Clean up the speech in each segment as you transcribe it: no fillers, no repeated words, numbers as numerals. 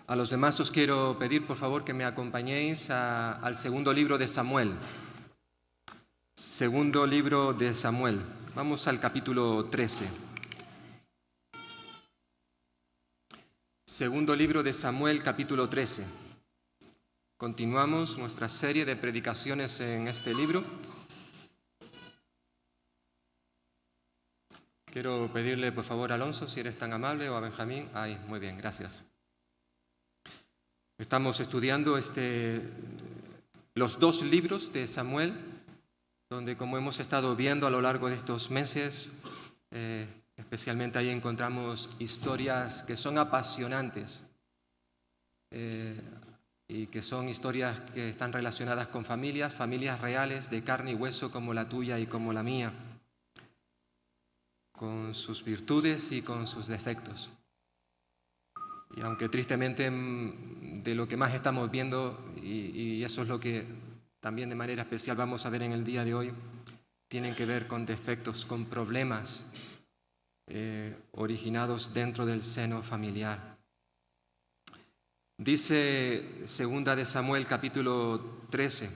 A los demás os quiero pedir, por favor, que me acompañéis al segundo libro de Samuel. Segundo libro de Samuel. Vamos al capítulo 13. Segundo libro de Samuel, capítulo 13. Continuamos nuestra serie de predicaciones en este libro. Quiero pedirle, por favor, a Alonso, si eres tan amable, o a Benjamín. Ahí, muy bien, gracias. Estamos estudiando los dos libros de Samuel, donde, como hemos estado viendo a lo largo de estos meses, especialmente ahí encontramos historias que son apasionantes y que son historias que están relacionadas con familias reales de carne y hueso como la tuya y como la mía, con sus virtudes y con sus defectos. Y aunque tristemente de lo que más estamos viendo, y eso es lo que también de manera especial vamos a ver en el día de hoy, tienen que ver con defectos, con problemas originados dentro del seno familiar. Dice segunda de Samuel capítulo 13,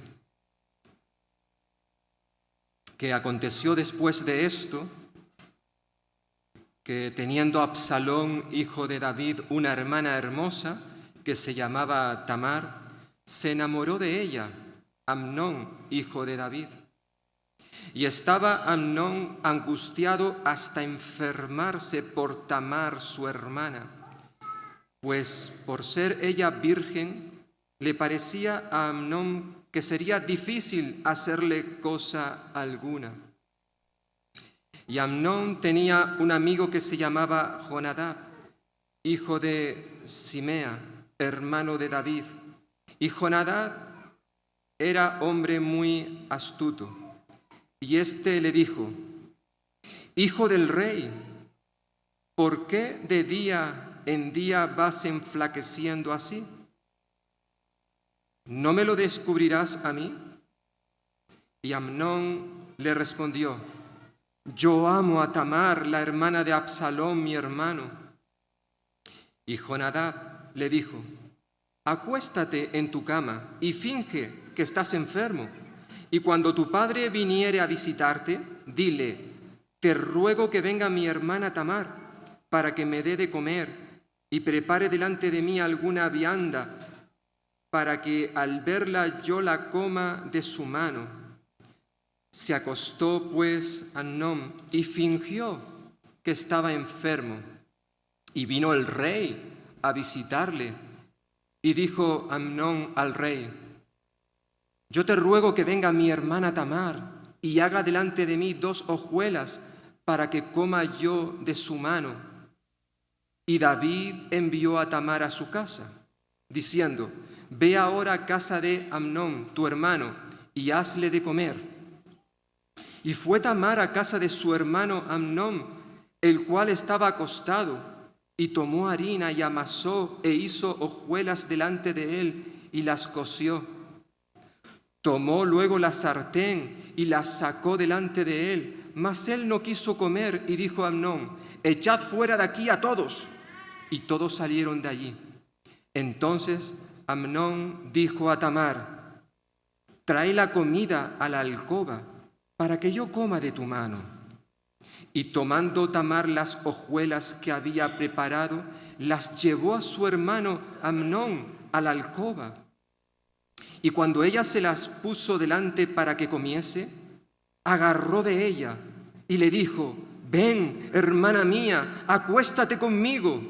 que aconteció después de esto, que teniendo Absalón, hijo de David, una hermana hermosa que se llamaba Tamar, se enamoró de ella, Amnón, hijo de David. Y estaba Amnón angustiado hasta enfermarse por Tamar, su hermana, pues por ser ella virgen, le parecía a Amnón que sería difícil hacerle cosa alguna. Y Amnón tenía un amigo que se llamaba Jonadab, hijo de Simea, hermano de David. Y Jonadab era hombre muy astuto. Y éste le dijo: Hijo del rey, ¿por qué de día en día vas enflaqueciendo así? ¿No me lo descubrirás a mí? Y Amnón le respondió: Yo amo a Tamar, la hermana de Absalón, mi hermano. Y Jonadab le dijo: Acuéstate en tu cama y finge que estás enfermo. Y cuando tu padre viniere a visitarte, dile: Te ruego que venga mi hermana Tamar, para que me dé de comer y prepare delante de mí alguna vianda, para que al verla yo la coma de su mano. Se acostó pues Amnón y fingió que estaba enfermo. Y vino el rey a visitarle. Y dijo Amnón al rey: Yo te ruego que venga mi hermana Tamar y haga delante de mí 2 hojuelas para que coma yo de su mano. Y David envió a Tamar a su casa, diciendo: Ve ahora a casa de Amnón, tu hermano, y hazle de comer. Y fue Tamar a casa de su hermano Amnón, el cual estaba acostado, y tomó harina y amasó e hizo hojuelas delante de él y las coció. Tomó luego la sartén y la sacó delante de él, mas él no quiso comer y dijo a Amnón: Echad fuera de aquí a todos. Y todos salieron de allí. Entonces Amnón dijo a Tamar: Trae la comida a la alcoba, para que yo coma de tu mano. Y tomando Tamar las hojuelas que había preparado, las llevó a su hermano Amnón a la alcoba. Y cuando ella se las puso delante para que comiese, agarró de ella y le dijo: Ven, hermana mía, acuéstate conmigo.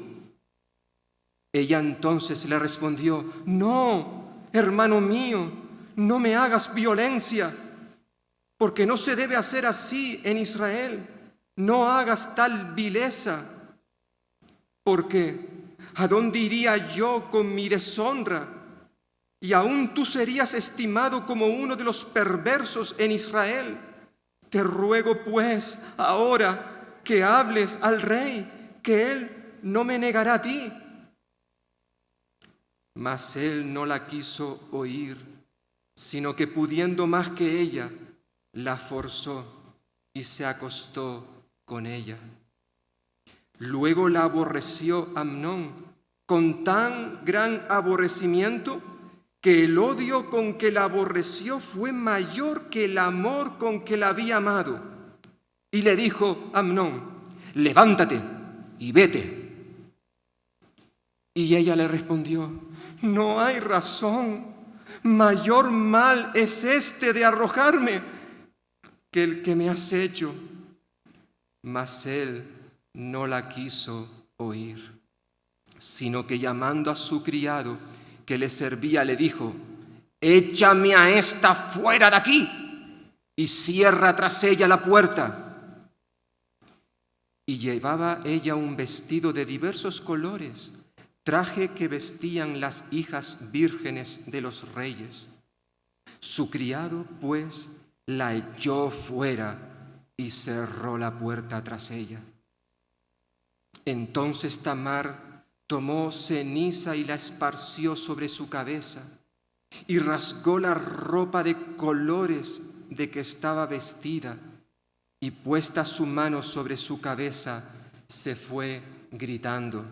Ella entonces le respondió: No, hermano mío, no me hagas violencia, porque no se debe hacer así en Israel. No hagas tal vileza, porque ¿a dónde iría yo con mi deshonra? Y aún tú serías estimado como uno de los perversos en Israel. Te ruego pues ahora que hables al rey, que él no me negará a ti. Mas él no la quiso oír, sino que pudiendo más que ella, la forzó y se acostó con ella. Luego la aborreció Amnón con tan gran aborrecimiento que el odio con que la aborreció fue mayor que el amor con que la había amado. Y le dijo a Amnón: levántate y vete. Y ella le respondió: no hay razón, mayor mal es este de arrojarme que el que me has hecho. Mas él no la quiso oír, sino que llamando a su criado que le servía, le dijo: échame a esta fuera de aquí y cierra tras ella la puerta. Y llevaba ella un vestido de diversos colores, traje que vestían las hijas vírgenes de los reyes. Su criado, pues, la echó fuera y cerró la puerta tras ella. Entonces Tamar tomó ceniza y la esparció sobre su cabeza, y rasgó la ropa de colores de que estaba vestida, y puesta su mano sobre su cabeza, se fue gritando.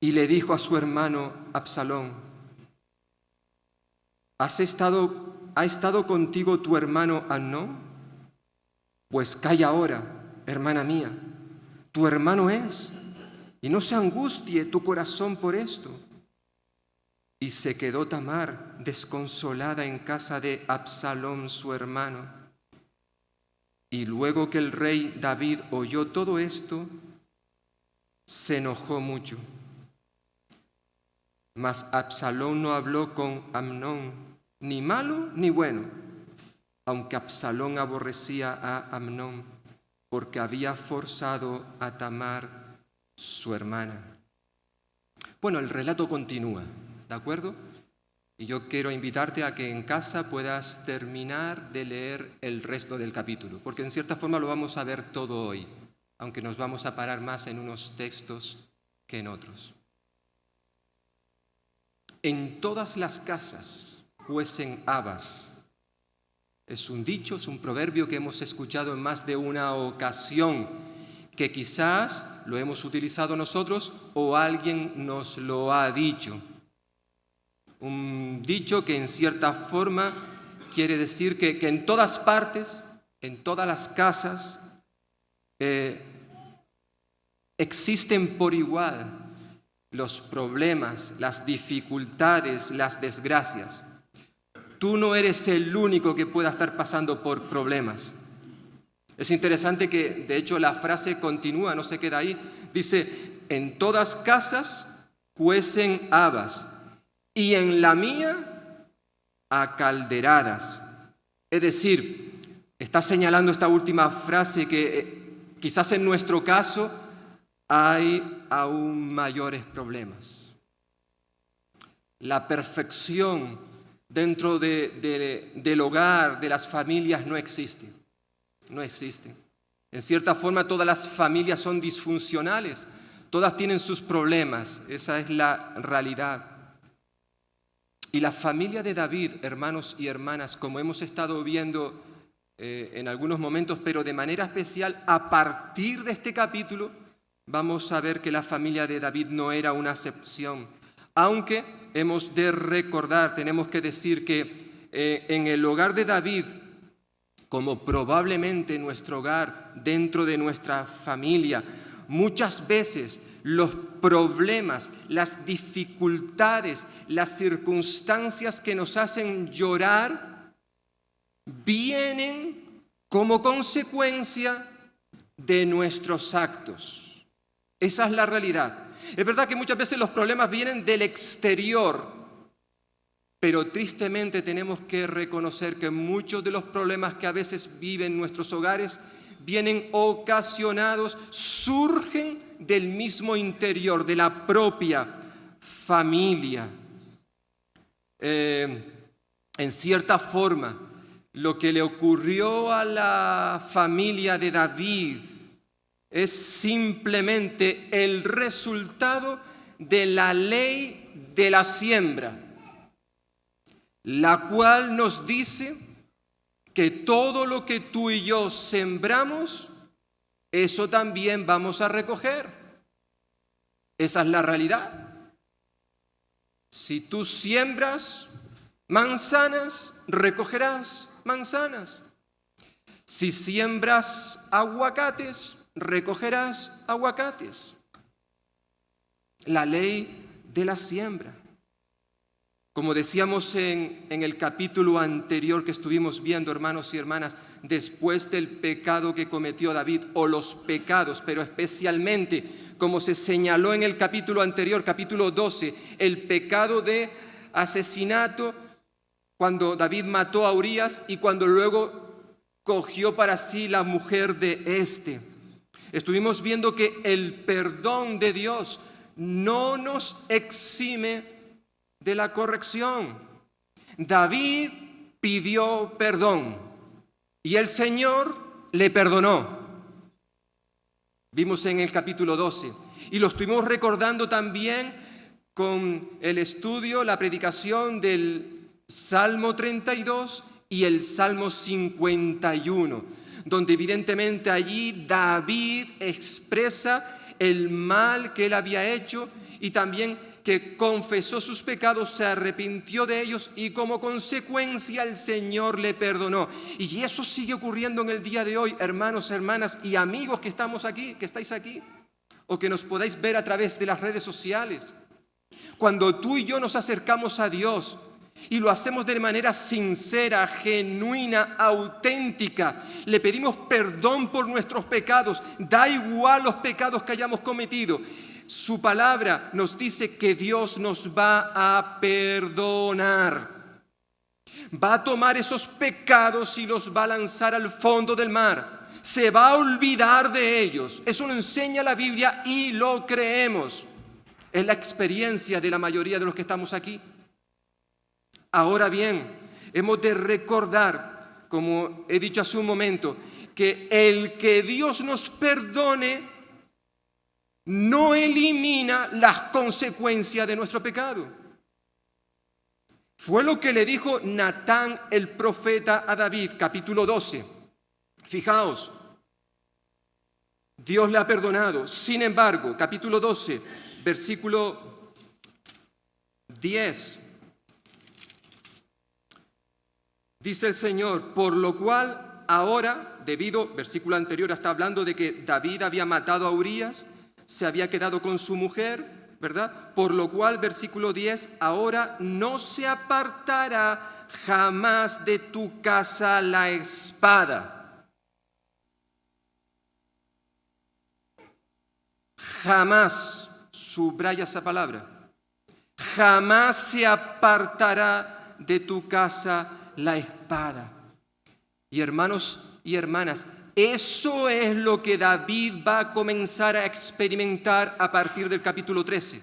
Y le dijo a su hermano Absalón: ¿Ha estado contigo tu hermano Amnón? Pues calla ahora, hermana mía, tu hermano es, y no se angustie tu corazón por esto. Y se quedó Tamar desconsolada en casa de Absalón su hermano. Y luego que el rey David oyó todo esto, se enojó mucho. Mas Absalón no habló con Amnón, ni malo ni bueno, aunque Absalón aborrecía a Amnón, porque había forzado a Tamar, su hermana. Bueno, el relato continúa, ¿de acuerdo? Y yo quiero invitarte a que en casa puedas terminar de leer el resto del capítulo, porque en cierta forma lo vamos a ver todo hoy, aunque nos vamos a parar más en unos textos que en otros. En todas las casas cuecen habas. Es un dicho, es un proverbio que hemos escuchado en más de una ocasión, que quizás lo hemos utilizado nosotros o alguien nos lo ha dicho. Un dicho que en cierta forma quiere decir que en todas partes, en todas las casas, existen por igual los problemas, las dificultades, las desgracias. Tú no eres el único que pueda estar pasando por problemas. Es interesante que, de hecho, la frase continúa, no se queda ahí. Dice: en todas casas cuecen habas, y en la mía a calderadas. Es decir, está señalando esta última frase que quizás en nuestro caso hay aún mayores problemas. La perfección dentro del hogar, de las familias, no existe. No existe. En cierta forma, todas las familias son disfuncionales. Todas tienen sus problemas. Esa es la realidad. Y la familia de David, hermanos y hermanas, como hemos estado viendo en algunos momentos, pero de manera especial a partir de este capítulo, vamos a ver que la familia de David no era una excepción. Aunque hemos de recordar, tenemos que decir que en el hogar de David, como probablemente en nuestro hogar, dentro de nuestra familia, muchas veces los problemas, las dificultades, las circunstancias que nos hacen llorar vienen como consecuencia de nuestros actos. Esa es la realidad. Es verdad que muchas veces los problemas vienen del exterior, pero tristemente tenemos que reconocer que muchos de los problemas que a veces viven nuestros hogares vienen ocasionados, surgen del mismo interior, de la propia familia. En cierta forma, lo que le ocurrió a la familia de David es simplemente el resultado de la ley de la siembra, la cual nos dice que todo lo que tú y yo sembramos, eso también vamos a recoger. Esa es la realidad. Si tú siembras manzanas, recogerás manzanas. Si siembras aguacates, recogerás aguacates. La ley de la siembra. Como decíamos en el capítulo anterior que estuvimos viendo, hermanos y hermanas, después del pecado que cometió David, o los pecados, pero especialmente, como se señaló en el capítulo anterior, capítulo 12, el pecado de asesinato, cuando David mató a Urías y cuando luego cogió para sí la mujer de éste. Estuvimos viendo que el perdón de Dios no nos exime de la corrección. David pidió perdón y el Señor le perdonó. Vimos en el capítulo 12 y lo estuvimos recordando también con el estudio, la predicación del Salmo 32 y el Salmo 51, donde evidentemente allí David expresa el mal que él había hecho y también que confesó sus pecados, se arrepintió de ellos y como consecuencia el Señor le perdonó. Y eso sigue ocurriendo en el día de hoy, hermanos, hermanas y amigos que estamos aquí, que estáis aquí, o que nos podáis ver a través de las redes sociales. Cuando tú y yo nos acercamos a Dios y lo hacemos de manera sincera, genuina, auténtica, le pedimos perdón por nuestros pecados, da igual los pecados que hayamos cometido. Su palabra nos dice que Dios nos va a perdonar. Va a tomar esos pecados y los va a lanzar al fondo del mar. Se va a olvidar de ellos. Eso lo enseña la Biblia y lo creemos. Es la experiencia de la mayoría de los que estamos aquí. Ahora bien, hemos de recordar, como he dicho hace un momento, que el que Dios nos perdone no elimina las consecuencias de nuestro pecado. Fue lo que le dijo Natán el profeta a David, capítulo 12. Fijaos, Dios le ha perdonado. Sin embargo, capítulo 12, versículo 10. Dice el Señor, por lo cual ahora, versículo anterior está hablando de que David había matado a Urías, se había quedado con su mujer, ¿verdad? Por lo cual, versículo 10, ahora no se apartará jamás de tu casa la espada. Jamás, subraya esa palabra, jamás se apartará de tu casa la espada. Y hermanos y hermanas, eso es lo que David va a comenzar a experimentar a partir del capítulo 13,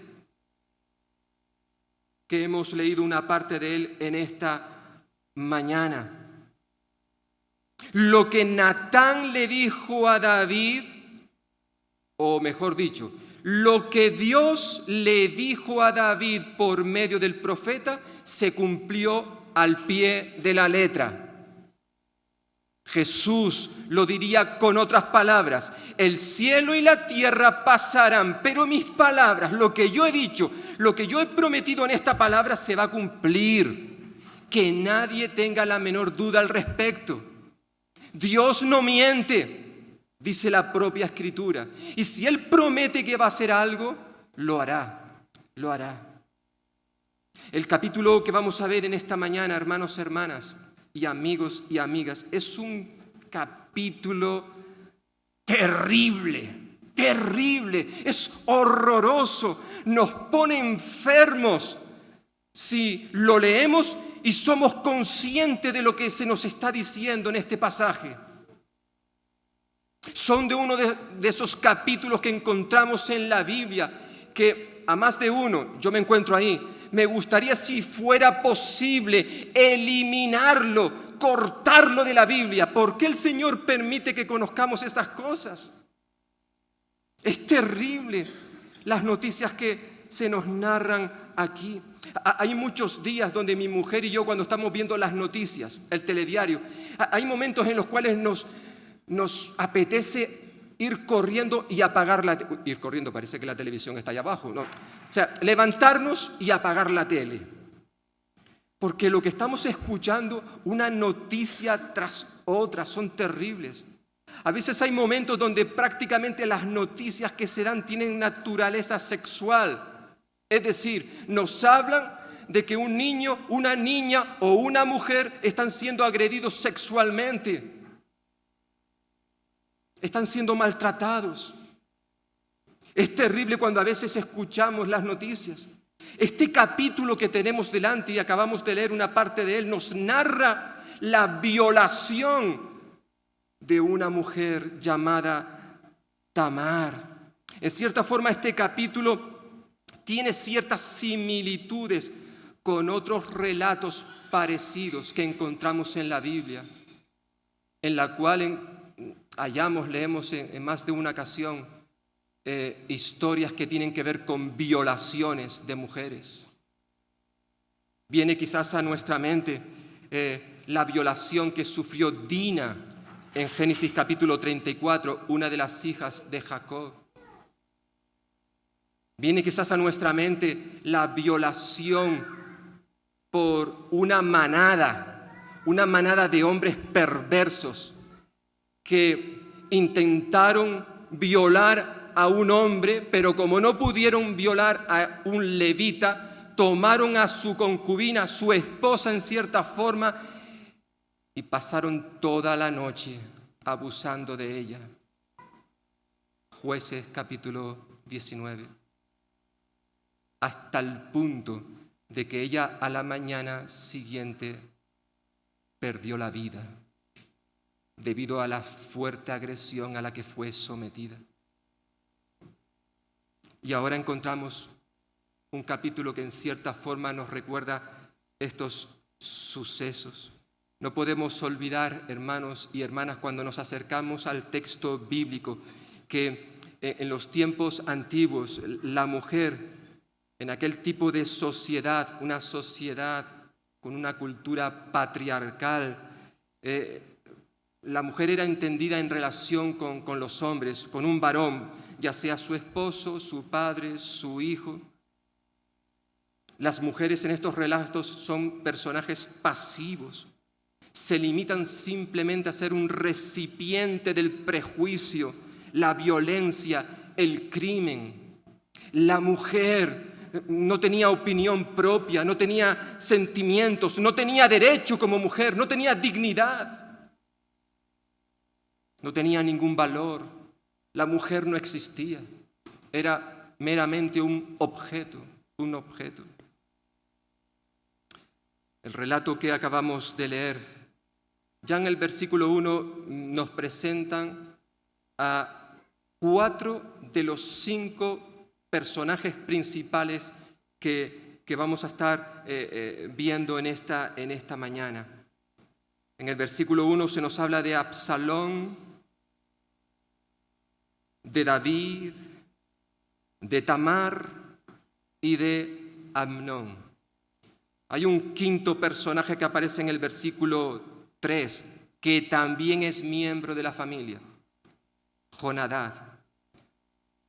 que hemos leído una parte de él en esta mañana. Lo que Natán le dijo a David, o mejor dicho, lo que Dios le dijo a David por medio del profeta se cumplió al pie de la letra. Jesús lo diría con otras palabras: el cielo y la tierra pasarán, pero mis palabras, lo que yo he dicho, lo que yo he prometido en esta palabra se va a cumplir. Que nadie tenga la menor duda al respecto. Dios no miente, dice la propia Escritura. Y si Él promete que va a hacer algo, lo hará, lo hará. El capítulo que vamos a ver en esta mañana, hermanos, hermanas, y amigos y amigas, es un capítulo terrible, terrible, es horroroso, nos pone enfermos si lo leemos y somos conscientes de lo que se nos está diciendo en este pasaje. Son de uno de esos capítulos que encontramos en la Biblia que a más de uno, yo me encuentro ahí, me gustaría, si fuera posible, eliminarlo, cortarlo de la Biblia. ¿Por qué el Señor permite que conozcamos estas cosas? Es terrible las noticias que se nos narran aquí. Hay muchos días donde mi mujer y yo, cuando estamos viendo las noticias, el telediario, hay momentos en los cuales nos apetece ir corriendo y apagar ir corriendo, parece que la televisión está allá abajo, ¿no? O sea, levantarnos y apagar la tele. Porque lo que estamos escuchando, una noticia tras otra, son terribles. A veces hay momentos donde prácticamente las noticias que se dan tienen naturaleza sexual. Es decir, nos hablan de que un niño, una niña o una mujer están siendo agredidos sexualmente. Están siendo maltratados. Es terrible cuando a veces escuchamos las noticias. Este capítulo que tenemos delante y acabamos de leer una parte de él nos narra la violación de una mujer llamada Tamar. En cierta forma, este capítulo tiene ciertas similitudes con otros relatos parecidos que encontramos en la Biblia, en la cual leemos en más de una ocasión historias que tienen que ver con violaciones de mujeres. Viene quizás a nuestra mente la violación que sufrió Dina en Génesis capítulo 34, una de las hijas de Jacob. Viene quizás a nuestra mente la violación por una manada de hombres perversos que intentaron violar a un hombre, pero como no pudieron violar a un levita, tomaron a su concubina, su esposa en cierta forma, y pasaron toda la noche abusando de ella. Jueces capítulo 19. Hasta el punto de que ella a la mañana siguiente perdió la vida debido a la fuerte agresión a la que fue sometida. Y ahora encontramos un capítulo que en cierta forma nos recuerda estos sucesos. No podemos olvidar, hermanos y hermanas, cuando nos acercamos al texto bíblico, que en los tiempos antiguos la mujer, en aquel tipo de sociedad, una sociedad con una cultura patriarcal, la mujer era entendida en relación con los hombres, con un varón, ya sea su esposo, su padre, su hijo. Las mujeres en estos relatos son personajes pasivos. Se limitan simplemente a ser un recipiente del prejuicio, la violencia, el crimen. La mujer no tenía opinión propia, no tenía sentimientos, no tenía derecho como mujer, no tenía dignidad, no tenía ningún valor. La mujer no existía, era meramente un objeto. El relato que acabamos de leer, ya en el versículo 1 nos presentan a 4 de los 5 personajes principales que vamos a estar viendo en esta mañana. En el versículo 1 se nos habla de Absalón, de David, de Tamar y de Amnón. Hay un quinto personaje que aparece en el versículo 3, que también es miembro de la familia, Jonadab,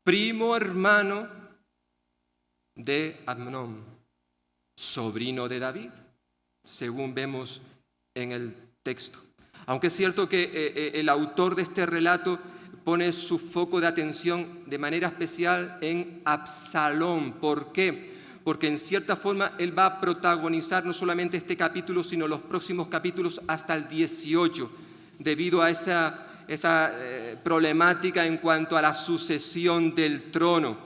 primo hermano de Amnón, sobrino de David, según vemos en el texto. Aunque es cierto que el autor de este relato pone su foco de atención de manera especial en Absalón. ¿Por qué? Porque en cierta forma él va a protagonizar no solamente este capítulo, sino los próximos capítulos hasta el 18, debido a esa problemática en cuanto a la sucesión del trono.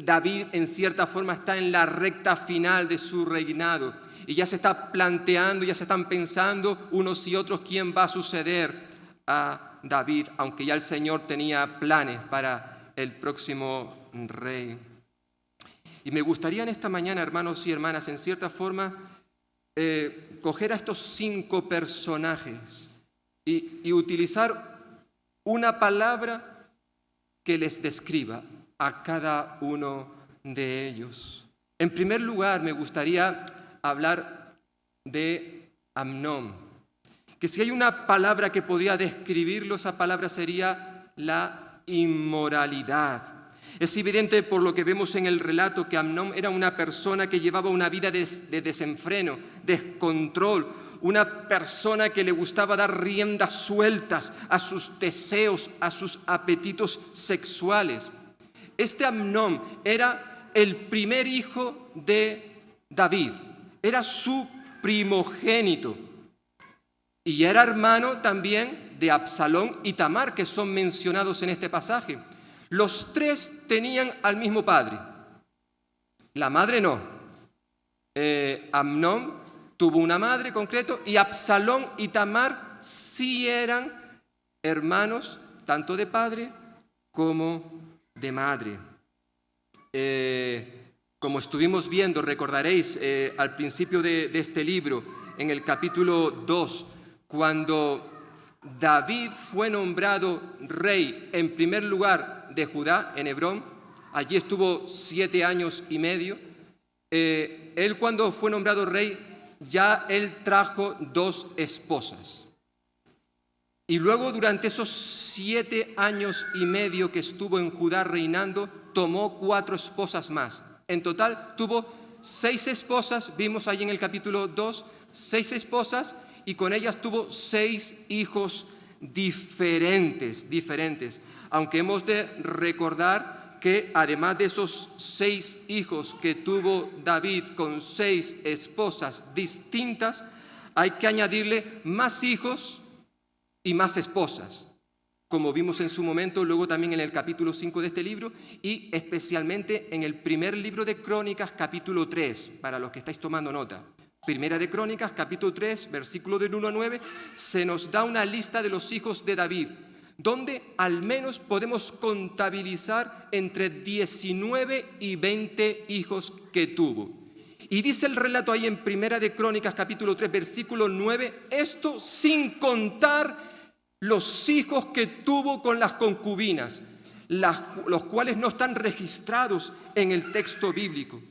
David en cierta forma está en la recta final de su reinado y ya se está planteando, ya se están pensando unos y otros quién va a suceder a David, aunque ya el Señor tenía planes para el próximo rey. Y me gustaría en esta mañana, hermanos y hermanas, en cierta forma, coger a estos 5 personajes y utilizar una palabra que les describa a cada uno de ellos. En primer lugar, me gustaría hablar de Amnón, que si hay una palabra que podría describirlo, esa palabra sería la inmoralidad. Es evidente por lo que vemos en el relato que Amnón era una persona que llevaba una vida de desenfreno, descontrol, una persona que le gustaba dar riendas sueltas a sus deseos, a sus apetitos sexuales. Este Amnón era el primer hijo de David, era su primogénito y era hermano también de Absalón y Tamar, que son mencionados en este pasaje. Los tres tenían al mismo padre, la madre no. Amnón tuvo una madre concreto y Absalón y Tamar sí eran hermanos tanto de padre como de madre. Como estuvimos viendo, recordaréis al principio de este libro, en el capítulo 2, cuando David fue nombrado rey en primer lugar de Judá, en Hebrón, allí estuvo 7 años y medio. Él cuando fue nombrado rey, ya él trajo 2 esposas. Y luego durante esos 7 años y medio que estuvo en Judá reinando, tomó 4 esposas más. En total tuvo 6 esposas, vimos ahí en el capítulo 2, 6 esposas, y con ellas tuvo 6 hijos diferentes. Aunque hemos de recordar que además de esos 6 hijos que tuvo David con 6 esposas distintas, hay que añadirle más hijos y más esposas, como vimos en su momento, luego también en el capítulo 5 de este libro y especialmente en el primer libro de Crónicas, capítulo 3, para los que estáis tomando nota. Primera de Crónicas, capítulo 3, versículo del 1 a 9, se nos da una lista de los hijos de David, donde al menos podemos contabilizar entre 19 y 20 hijos que tuvo. Y dice el relato ahí en Primera de Crónicas, capítulo 3, versículo 9, esto sin contar los hijos que tuvo con las concubinas, los cuales no están registrados en el texto bíblico.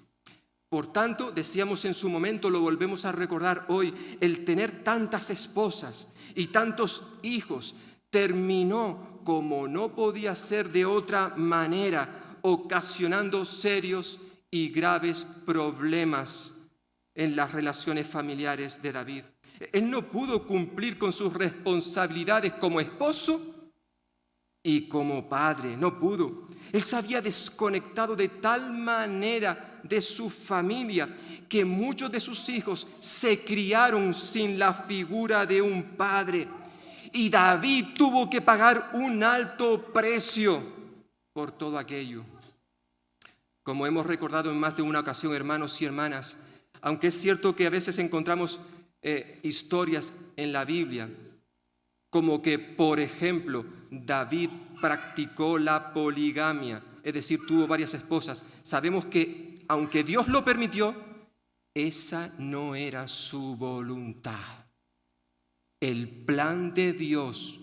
Por tanto, decíamos en su momento, lo volvemos a recordar hoy, el tener tantas esposas y tantos hijos terminó, como no podía ser de otra manera, ocasionando serios y graves problemas en las relaciones familiares de David. Él no pudo cumplir con sus responsabilidades como esposo y como padre, no pudo. Él se había desconectado de tal manera de su familia que muchos de sus hijos se criaron sin la figura de un padre. Y David tuvo que pagar un alto precio por todo aquello. Como hemos recordado en más de una ocasión, hermanos y hermanas, aunque es cierto que a veces encontramos historias en la Biblia, como que, por ejemplo, David practicó la poligamia, es decir, tuvo varias esposas. Sabemos que, aunque Dios lo permitió, esa no era su voluntad. El plan de Dios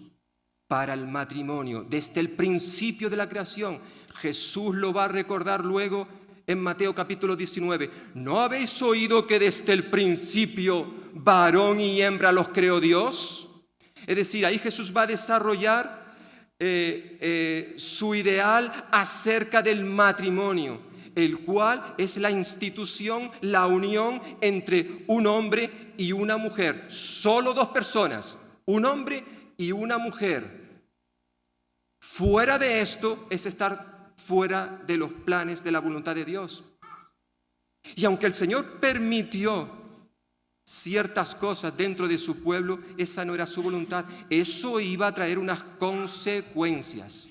para el matrimonio, desde el principio de la creación, Jesús lo va a recordar luego en Mateo capítulo 19. ¿No habéis oído que desde el principio varón y hembra los creó Dios? Es decir, ahí Jesús va a desarrollar su ideal acerca del matrimonio, el cual es la institución, la unión entre un hombre y una mujer. Solo 2 personas, un hombre y una mujer. Fuera de esto es estar fuera de los planes de la voluntad de Dios. Y aunque el Señor permitió ciertas cosas dentro de su pueblo, esa no era su voluntad. Eso iba a traer unas consecuencias.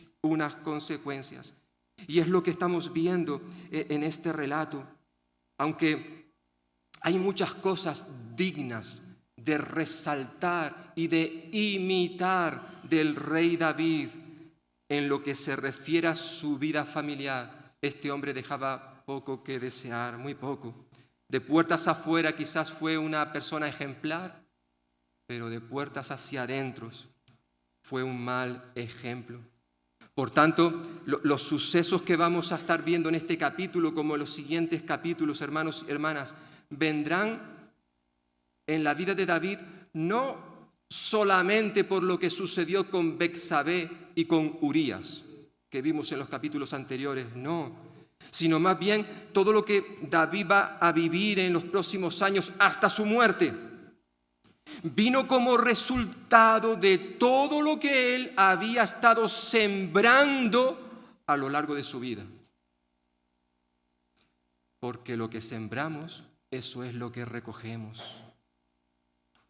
Y es lo que estamos viendo en este relato. Aunque hay muchas cosas dignas de resaltar y de imitar del rey David, en lo que se refiere a su vida familiar, este hombre dejaba poco que desear, muy poco. De puertas afuera quizás fue una persona ejemplar, pero de puertas hacia adentro fue un mal ejemplo. Por tanto, los sucesos que vamos a estar viendo en este capítulo, como en los siguientes capítulos, hermanos y hermanas, vendrán en la vida de David no solamente por lo que sucedió con Betsabé y con Urías, que vimos en los capítulos anteriores, no, sino más bien todo lo que David va a vivir en los próximos años hasta su muerte. Vino como resultado de todo lo que él había estado sembrando a lo largo de su vida. Porque lo que sembramos, eso es lo que recogemos.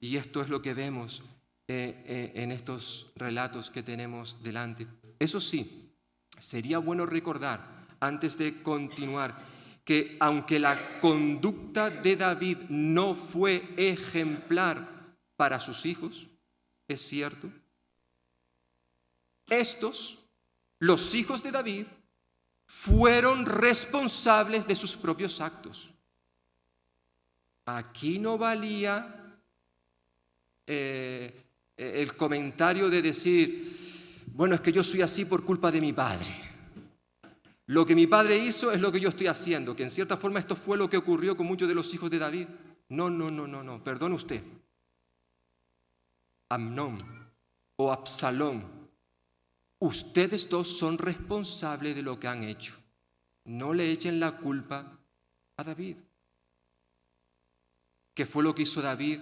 Y esto es lo que vemos en estos relatos que tenemos delante. Eso sí, sería bueno recordar, antes de continuar, que aunque la conducta de David no fue ejemplar para sus hijos, es cierto, estos, los hijos de David, fueron responsables de sus propios actos. Aquí no valía el comentario de decir, bueno, es que yo soy así por culpa de mi padre. Lo que mi padre hizo es lo que yo estoy haciendo, que en cierta forma esto fue lo que ocurrió con muchos de los hijos de David. No, perdone usted. Amnón o Absalón, ustedes dos son responsables de lo que han hecho. No le echen la culpa a David. ¿Qué fue lo que hizo David?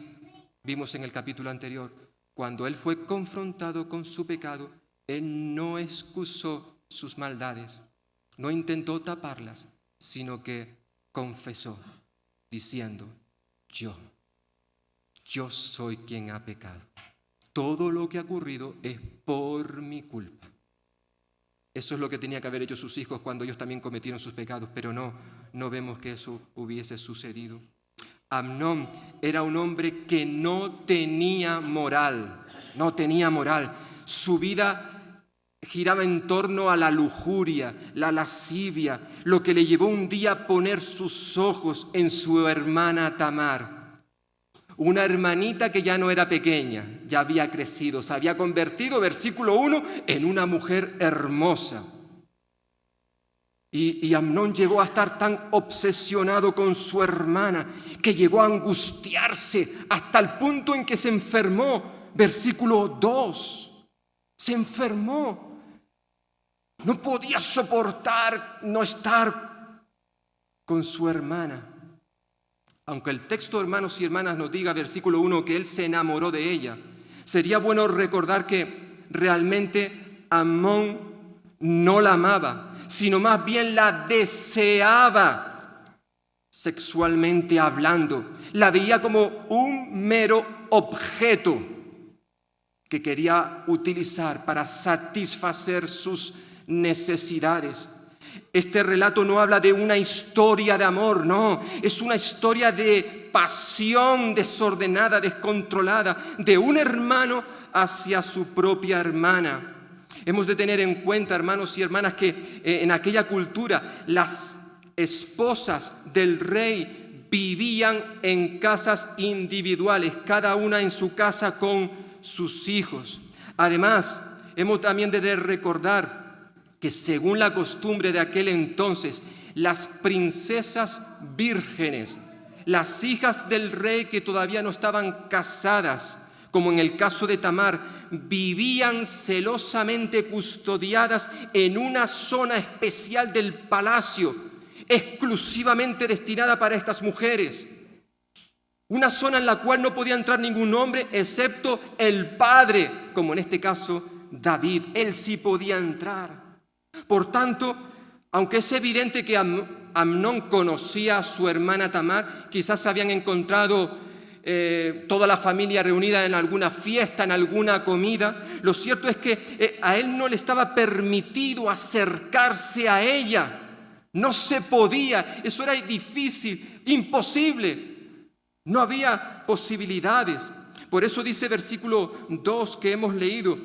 Vimos en el capítulo anterior. Cuando él fue confrontado con su pecado, él no excusó sus maldades, no intentó taparlas, sino que confesó, diciendo, yo soy quien ha pecado. Todo lo que ha ocurrido es por mi culpa. Eso es lo que tenía que haber hecho sus hijos cuando ellos también cometieron sus pecados, pero no vemos que eso hubiese sucedido. Amnón era un hombre que no tenía moral. Su vida giraba en torno a la lujuria, la lascivia, lo que le llevó un día a poner sus ojos en su hermana Tamar. Una hermanita que ya no era pequeña, ya había crecido, se había convertido, versículo 1, en una mujer hermosa. Y Amnón llegó a estar tan obsesionado con su hermana que llegó a angustiarse hasta el punto en que se enfermó. Versículo 2, se enfermó. No podía soportar no estar con su hermana. Aunque el texto, hermanos y hermanas, nos diga, versículo 1, que él se enamoró de ella, sería bueno recordar que realmente Amnón no la amaba, sino más bien la deseaba sexualmente hablando. La veía como un mero objeto que quería utilizar para satisfacer sus necesidades. Este relato no habla de una historia de amor, no, es una historia de pasión desordenada, descontrolada, de un hermano hacia su propia hermana. Hemos de tener en cuenta, hermanos y hermanas, que en aquella cultura las esposas del rey vivían en casas individuales, cada una en su casa con sus hijos. Además, hemos también de recordar que según la costumbre de aquel entonces, las princesas vírgenes, las hijas del rey que todavía no estaban casadas, como en el caso de Tamar, vivían celosamente custodiadas en una zona especial del palacio, exclusivamente destinada para estas mujeres. Una zona en la cual no podía entrar ningún hombre excepto el padre, como en este caso David. Él sí podía entrar. Por tanto, aunque es evidente que Amnón conocía a su hermana Tamar, quizás se habían encontrado toda la familia reunida en alguna fiesta, en alguna comida, lo cierto es que a él no le estaba permitido acercarse a ella. No se podía, eso era difícil, imposible. No había posibilidades. Por eso dice versículo 2 que hemos leído,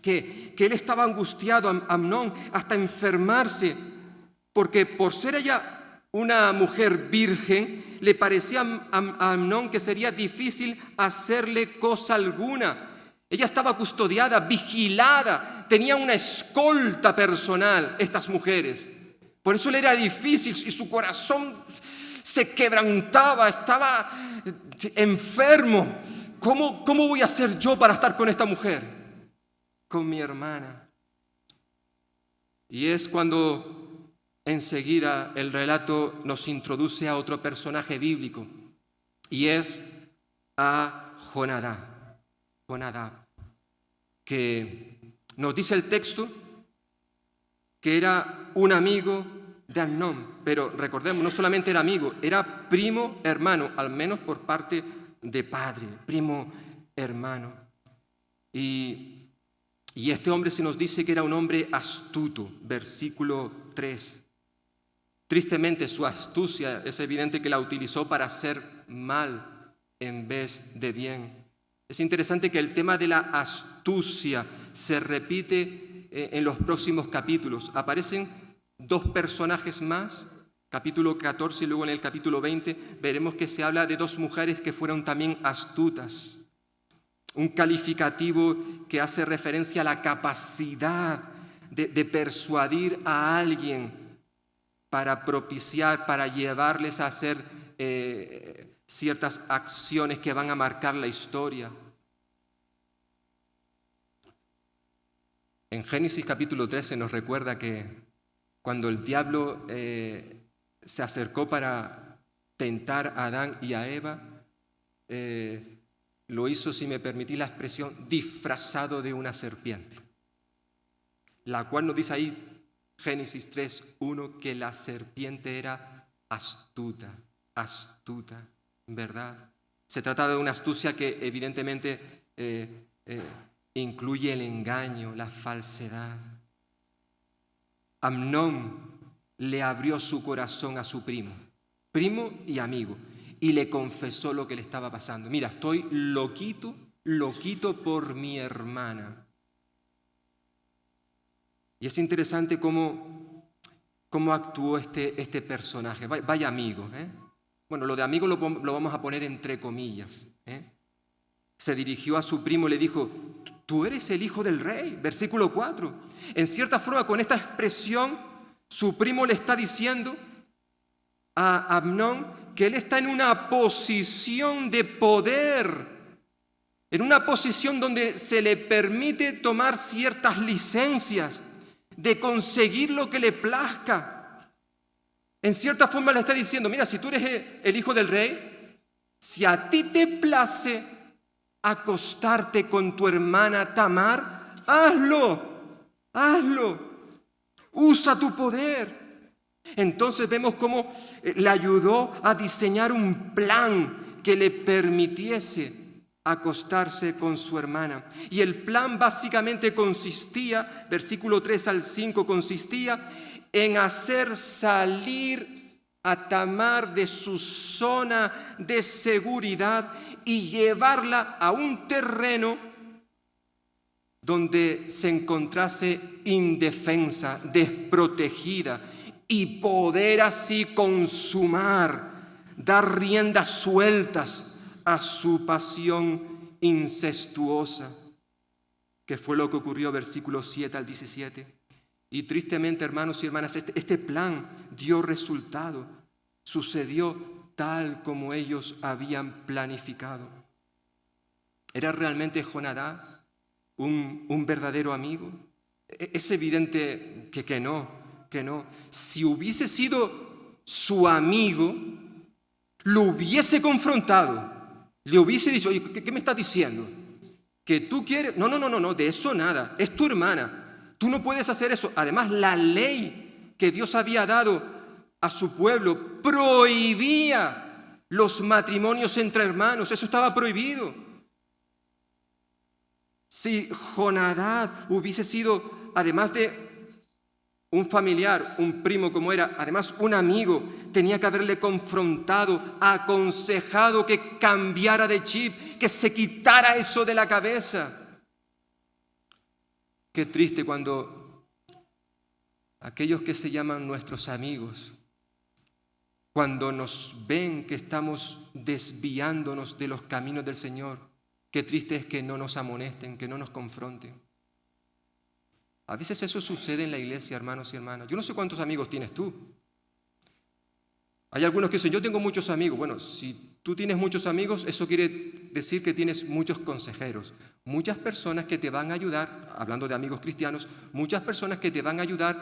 que él estaba angustiado, Amnón, hasta enfermarse, porque por ser ella una mujer virgen, le parecía a Amnón que sería difícil hacerle cosa alguna. Ella estaba custodiada, vigilada, tenía una escolta personal, estas mujeres. Por eso le era difícil y su corazón se quebrantaba, estaba enfermo ¿cómo voy a hacer yo para estar con esta mujer? Con mi hermana. Y es cuando enseguida el relato nos introduce a otro personaje bíblico, y es a Jonadab, que nos dice el texto que era un amigo de Amnón, pero recordemos, no solamente era amigo, era primo hermano, al menos por parte de padre, primo hermano. Y este hombre se nos dice que era un hombre astuto, versículo 3. Tristemente su astucia es evidente que la utilizó para hacer mal en vez de bien. Es interesante que el tema de la astucia se repite en los próximos capítulos. Aparecen dos personajes más, capítulo 14 y luego en el capítulo 20 veremos que se habla de dos mujeres que fueron también astutas. Un calificativo que hace referencia a la capacidad de persuadir a alguien para propiciar, para llevarles a hacer ciertas acciones que van a marcar la historia. En Génesis capítulo 13 nos recuerda que cuando el diablo se acercó para tentar a Adán y a Eva, lo hizo, si me permitís la expresión, disfrazado de una serpiente, la cual nos dice ahí Génesis 3:1 que la serpiente era astuta, ¿verdad? Se trata de una astucia que evidentemente incluye el engaño, la falsedad. Amnón le abrió su corazón a su primo y amigo, y le confesó lo que le estaba pasando. Mira, estoy loquito por mi hermana. Y es interesante cómo actuó este personaje. Vaya amigo, ¿eh? Bueno, lo de amigo lo vamos a poner entre comillas, ¿eh? Se dirigió a su primo y le dijo: tú eres el hijo del rey, versículo 4. En cierta forma, con esta expresión, su primo le está diciendo a Amnón que él está en una posición de poder, en una posición donde se le permite tomar ciertas licencias, de conseguir lo que le plazca. En cierta forma le está diciendo: mira, si tú eres el hijo del rey, si a ti te place acostarte con tu hermana Tamar, hazlo, usa tu poder. Entonces vemos cómo le ayudó a diseñar un plan que le permitiese acostarse con su hermana. Y el plan básicamente consistía, versículo 3 al 5, consistía en hacer salir a Tamar de su zona de seguridad y llevarla a un terreno donde se encontrase indefensa, desprotegida, y poder así consumar, dar riendas sueltas a su pasión incestuosa, que fue lo que ocurrió, versículos 7 al 17. Y tristemente, hermanos y hermanas, este plan dio resultado, sucedió tal como ellos habían planificado. ¿Era realmente Jonadab un verdadero amigo? Es evidente que no. Si hubiese sido su amigo, lo hubiese confrontado, le hubiese dicho: oye, ¿qué me estás diciendo? ¿Que tú quieres? No, de eso nada, es tu hermana, tú no puedes hacer eso. Además, la ley que Dios había dado a su pueblo prohibía los matrimonios entre hermanos, eso estaba prohibido. Si Jonadab hubiese sido, además de un familiar, un primo como era, además un amigo, tenía que haberle confrontado, aconsejado que cambiara de chip, que se quitara eso de la cabeza. Qué triste cuando aquellos que se llaman nuestros amigos, cuando nos ven que estamos desviándonos de los caminos del Señor, qué triste es que no nos amonesten, que no nos confronten. A veces eso sucede en la iglesia, hermanos y hermanas. Yo no sé cuántos amigos tienes tú. Hay algunos que dicen: yo tengo muchos amigos. Bueno, si Tú tienes muchos amigos, eso quiere decir que tienes muchos consejeros, muchas personas que te van a ayudar, hablando de amigos cristianos, muchas personas que te van a ayudar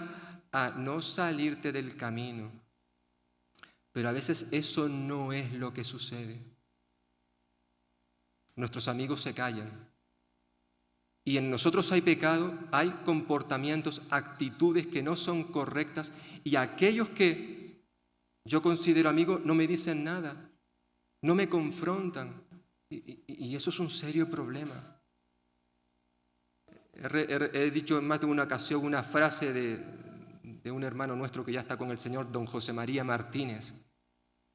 a no salirte del camino. Pero a veces eso no es lo que sucede. Nuestros amigos se callan. Y en nosotros hay pecado, hay comportamientos, actitudes que no son correctas, y aquellos que yo considero amigos no me dicen nada, no me confrontan, y eso es un serio problema. He dicho en más de una ocasión una frase de un hermano nuestro que ya está con el Señor, don José María Martínez,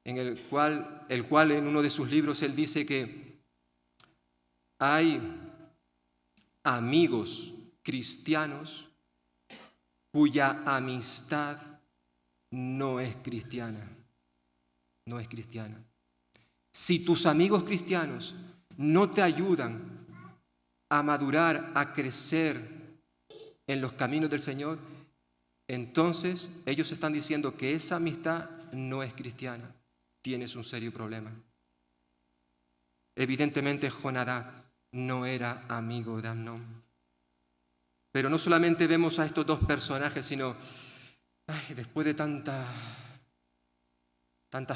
en el cual en uno de sus libros él dice que hay amigos cristianos cuya amistad no es cristiana. No es cristiana. Si tus amigos cristianos no te ayudan a madurar, a crecer en los caminos del Señor, entonces ellos están diciendo que esa amistad no es cristiana. Tienes un serio problema. Evidentemente Jonadab no era amigo de Amnón. Pero no solamente vemos a estos dos personajes, sino después de tantas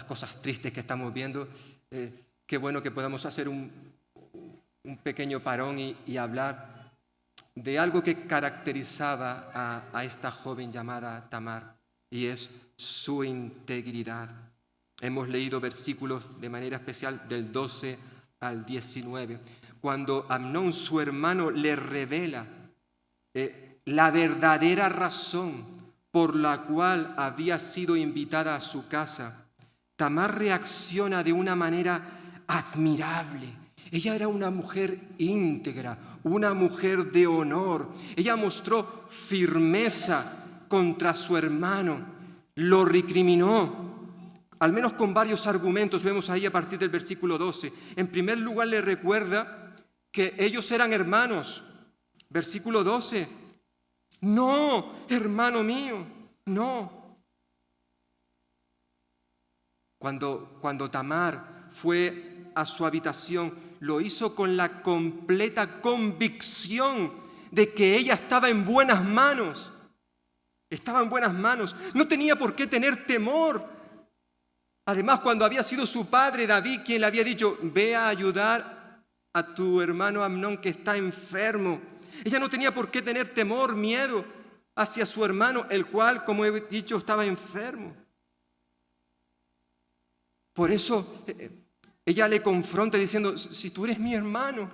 cosas tristes que estamos viendo, qué bueno que podamos hacer un pequeño parón y hablar de algo que caracterizaba a esta joven llamada Tamar, y es su integridad. Hemos leído versículos de manera especial del 12 al 19. Cuando Amnón, su hermano, le revela la verdadera razón por la cual había sido invitada a su casa, Tamar reacciona de una manera admirable. Ella era una mujer íntegra, una mujer de honor. Ella mostró firmeza contra su hermano, lo recriminó, al menos con varios argumentos. Vemos ahí a partir del versículo 12. En primer lugar, le recuerda que ellos eran hermanos. Versículo 12. No, hermano mío, no. Cuando Tamar fue a su habitación, lo hizo con la completa convicción de que ella estaba en buenas manos. Estaba en buenas manos. No tenía por qué tener temor. Además, cuando había sido su padre David quien le había dicho, ve a ayudar a tu hermano Amnón que está enfermo. Ella no tenía por qué tener temor, miedo hacia su hermano, el cual, como he dicho, estaba enfermo. Por eso ella le confronta diciendo, si tú eres mi hermano.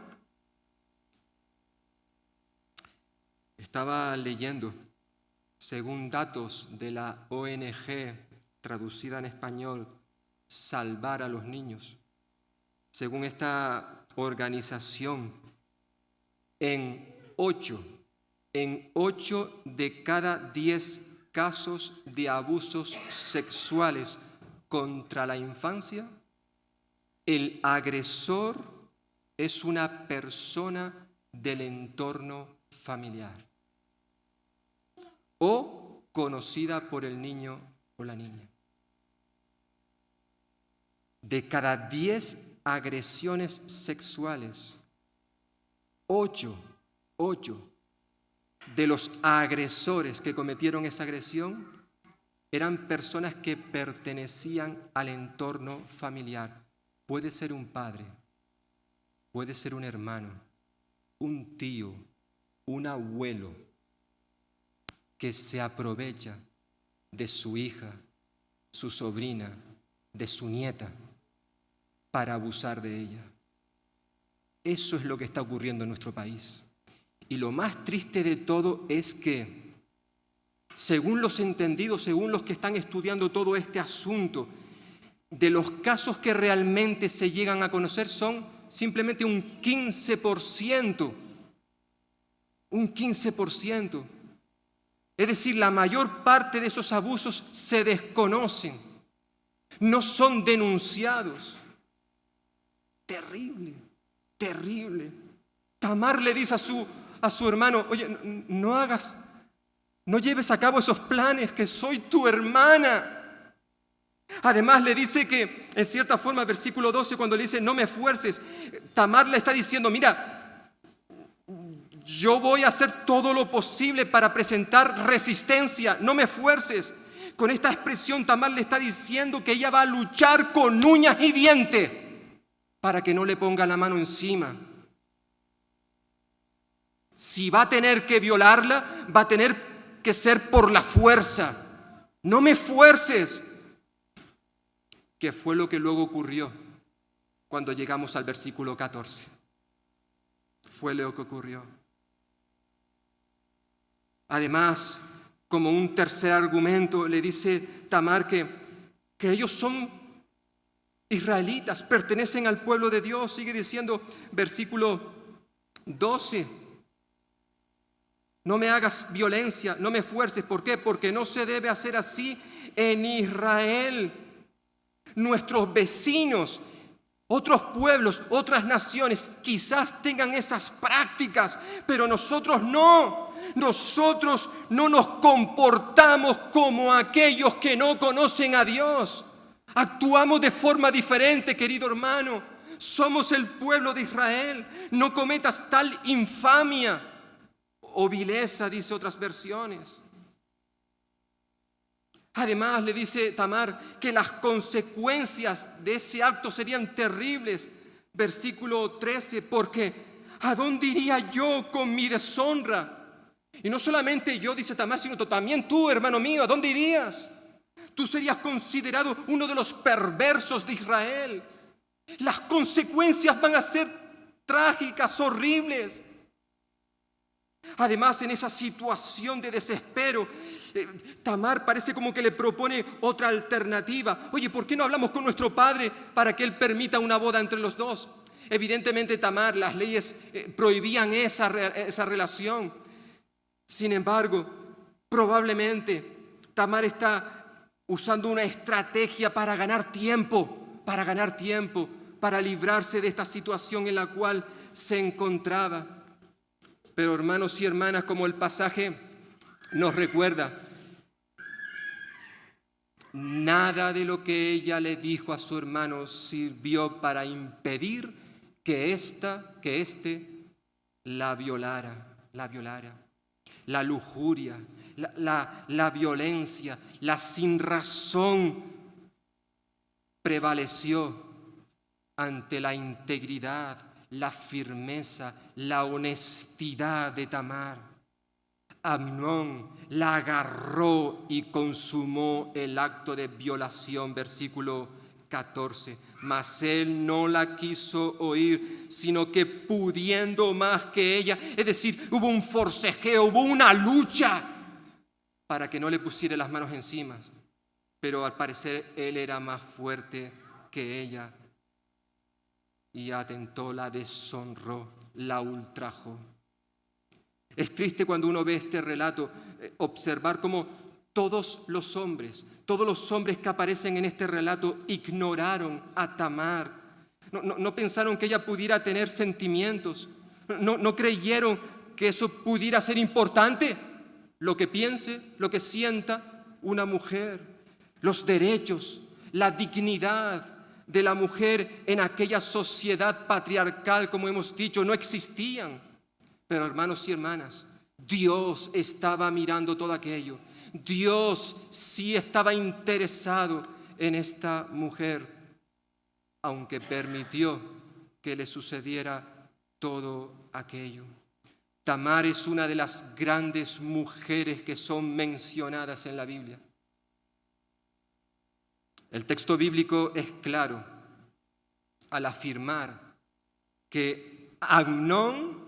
Estaba leyendo, según datos de la ONG traducida en español, Salvar a los Niños. Según esta organización, en 8 de cada 10 casos de abusos sexuales contra la infancia, el agresor es una persona del entorno familiar o conocida por el niño o la niña. De cada 10 agresiones sexuales, 8 de los agresores que cometieron esa agresión eran personas que pertenecían al entorno familiar. Puede ser un padre, puede ser un hermano, un tío, un abuelo que se aprovecha de su hija, su sobrina, de su nieta para abusar de ella. Eso es lo que está ocurriendo en nuestro país. Y lo más triste de todo es que, según los entendidos, según los que están estudiando todo este asunto, de los casos que realmente se llegan a conocer son simplemente un 15%. Un 15%. Es decir, la mayor parte de esos abusos se desconocen, no son denunciados. Terrible, terrible. Tamar le dice a su hermano, oye, no lleves a cabo esos planes, que soy tu hermana. Además le dice que, en cierta forma, versículo 12, cuando le dice, no me esfuerces, Tamar le está diciendo, mira, yo voy a hacer todo lo posible para presentar resistencia, no me esfuerces. Con esta expresión Tamar le está diciendo que ella va a luchar con uñas y dientes para que no le ponga la mano encima. Si va a tener que violarla, va a tener que ser por la fuerza. No me esfuerces. ¿Qué fue lo que luego ocurrió cuando llegamos al versículo 14? Fue lo que ocurrió. Además, como un tercer argumento, le dice Tamar que ellos son israelitas, pertenecen al pueblo de Dios. Sigue diciendo, versículo 12, no me hagas violencia, no me esfuerces. ¿Por qué? Porque no se debe hacer así en Israel. Nuestros vecinos, otros pueblos, otras naciones, quizás tengan esas prácticas, pero nosotros no. Nosotros no nos comportamos como aquellos que no conocen a Dios. Actuamos de forma diferente, querido hermano. Somos el pueblo de Israel. No cometas tal infamia o vileza, dice otras versiones. Además le dice Tamar que las consecuencias de ese acto serían terribles. Versículo 13, porque ¿a dónde iría yo con mi deshonra? Y no solamente yo, dice Tamar, sino también tú, hermano mío, ¿a dónde irías? Tú serías considerado uno de los perversos de Israel. Las consecuencias van a ser trágicas, horribles. Además, en esa situación de desespero, Tamar parece como que le propone otra alternativa. Oye, ¿por qué no hablamos con nuestro padre para que él permita una boda entre los dos? Evidentemente, Tamar, las leyes prohibían esa relación. Sin embargo, probablemente Tamar está usando una estrategia para ganar tiempo, para librarse de esta situación en la cual se encontraba. Pero hermanos y hermanas, como el pasaje nos recuerda, nada de lo que ella le dijo a su hermano sirvió para impedir que éste la violara. La lujuria, la violencia, la sinrazón prevaleció ante la integridad, la firmeza, la honestidad de Tamar. Amnón la agarró y consumó el acto de violación, versículo 14. Mas él no la quiso oír, sino que pudiendo más que ella, es decir, hubo un forcejeo, hubo una lucha para que no le pusiera las manos encima. Pero al parecer él era más fuerte que ella y atentó, la deshonró, la ultrajó. Es triste cuando uno ve este relato, observar cómo todos los hombres que aparecen en este relato ignoraron a Tamar. No pensaron que ella pudiera tener sentimientos. No creyeron que eso pudiera ser importante. Lo que piense, lo que sienta una mujer. Los derechos, la dignidad de la mujer en aquella sociedad patriarcal, como hemos dicho, no existían. Pero hermanos y hermanas, Dios estaba mirando todo aquello. Dios sí estaba interesado en esta mujer, aunque permitió que le sucediera todo aquello. Tamar es una de las grandes mujeres que son mencionadas en la Biblia. El texto bíblico es claro al afirmar que Amnón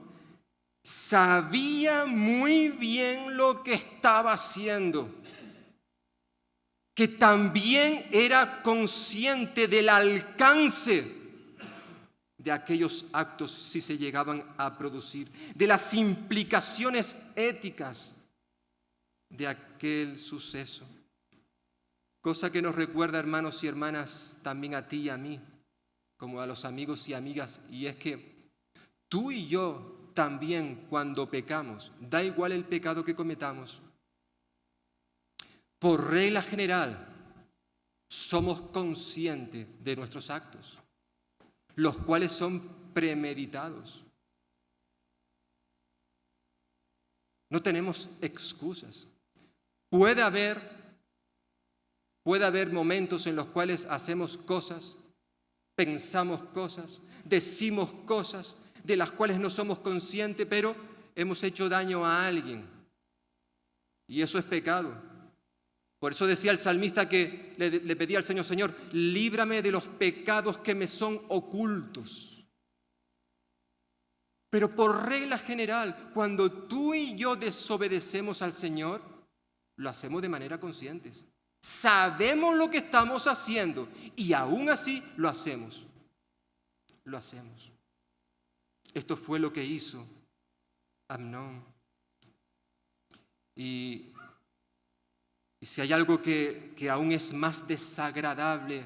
sabía muy bien lo que estaba haciendo, que también era consciente del alcance de aquellos actos si se llegaban a producir, de las implicaciones éticas de aquel suceso. Cosa que nos recuerda, hermanos y hermanas, también a ti y a mí, como a los amigos y amigas, y es que tú y yo también, cuando pecamos, da igual el pecado que cometamos, por regla general, somos conscientes de nuestros actos, los cuales son premeditados. No tenemos excusas. Puede haber momentos en los cuales hacemos cosas, pensamos cosas, decimos cosas de las cuales no somos conscientes, pero hemos hecho daño a alguien. Y eso es pecado. Por eso decía el salmista que le pedía al Señor: Señor, líbrame de los pecados que me son ocultos. Pero por regla general, cuando tú y yo desobedecemos al Señor, lo hacemos de manera consciente. Sabemos lo que estamos haciendo y aún así lo hacemos. Lo hacemos. Esto fue lo que hizo Amnón. Y si hay algo que aún es más desagradable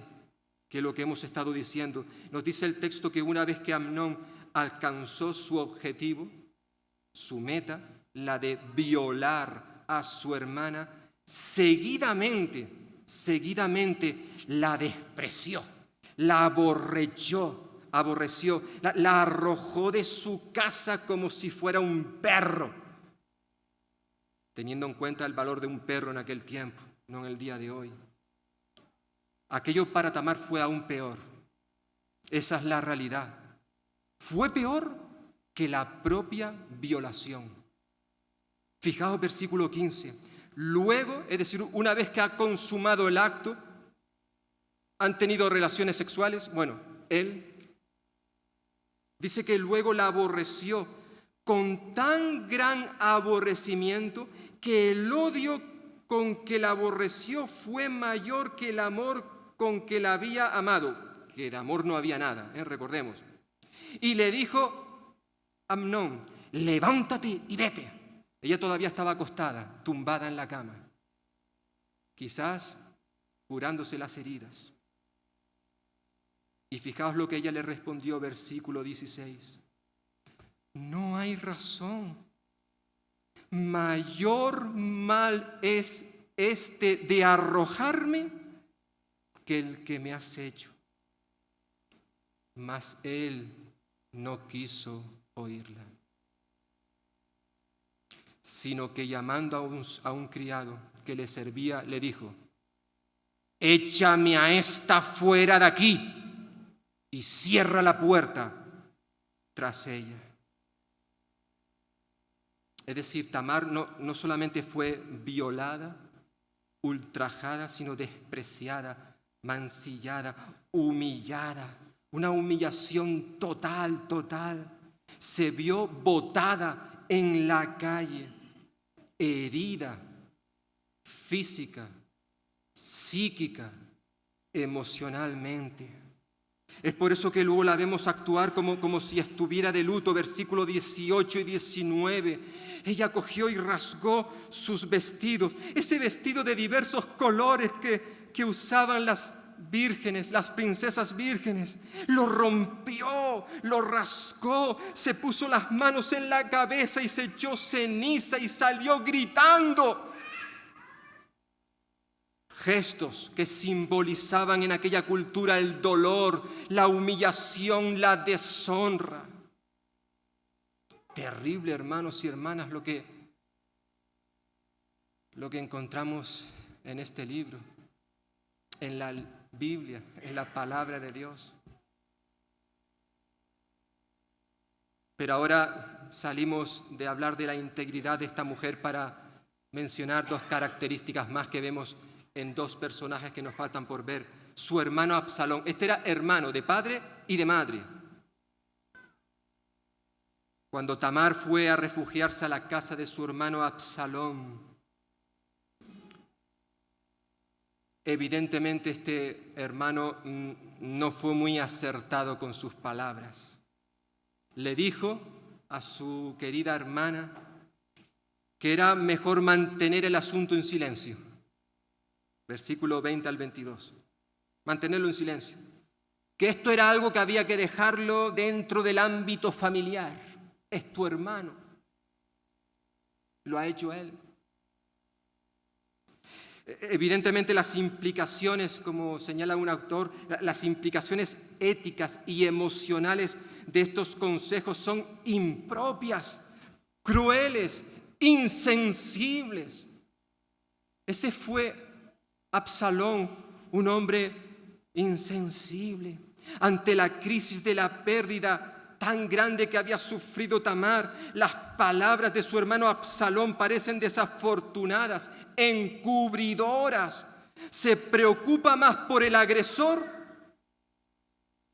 que lo que hemos estado diciendo, nos dice el texto que una vez que Amnón alcanzó su objetivo, su meta, la de violar a su hermana, seguidamente la despreció, la aborreció, la arrojó de su casa como si fuera un perro, teniendo en cuenta el valor de un perro en aquel tiempo, no en el día de hoy. Aquello para Tamar fue aún peor. Esa es la realidad. Fue peor que la propia violación. Fijaos versículo 15. Luego, es decir, una vez que ha consumado el acto, han tenido relaciones sexuales. Bueno, él dice que luego la aborreció con tan gran aborrecimiento que el odio con que la aborreció fue mayor que el amor con que la había amado. Que de amor no había nada, recordemos. Y le dijo Amnón: levántate y vete. Ella todavía estaba acostada, tumbada en la cama, quizás curándose las heridas. Y fijaos lo que ella le respondió, versículo 16. No hay razón. Mayor mal es este de arrojarme que el que me has hecho. Mas él no quiso oírla, sino que llamando a un criado que le servía, le dijo: échame a esta fuera de aquí y cierra la puerta tras ella. Es decir, Tamar no solamente fue violada, ultrajada, sino despreciada, mancillada, humillada. Una humillación total. Se vio botada en la calle, herida, física, psíquica, emocionalmente. Es por eso que luego la vemos actuar como si estuviera de luto, versículos 18 y 19. Ella cogió y rasgó sus vestidos, ese vestido de diversos colores que usaban las vírgenes, las princesas vírgenes. Lo rompió, lo rasgó, se puso las manos en la cabeza y se echó ceniza y salió gritando. Gestos que simbolizaban en aquella cultura el dolor, la humillación, la deshonra. Terrible, hermanos y hermanas, lo que encontramos en este libro, en la Biblia, en la palabra de Dios. Pero ahora salimos de hablar de la integridad de esta mujer para mencionar dos características más que vemos en dos personajes que nos faltan por ver. Su hermano Absalón. Este era hermano de padre y de madre. Cuando Tamar fue a refugiarse a la casa de su hermano Absalón, evidentemente este hermano no fue muy acertado con sus palabras. Le dijo a su querida hermana que era mejor mantener el asunto en silencio. Versículo 20 al 22. Mantenerlo en silencio. Que esto era algo que había que dejarlo dentro del ámbito familiar. Es tu hermano. Lo ha hecho él. Evidentemente las implicaciones, como señala un autor, las implicaciones éticas y emocionales de estos consejos son impropias, crueles, insensibles. Ese fue Absalón, un hombre insensible ante la crisis de la pérdida tan grande que había sufrido Tamar. Las palabras de su hermano Absalón parecen desafortunadas, encubridoras. Se preocupa más por el agresor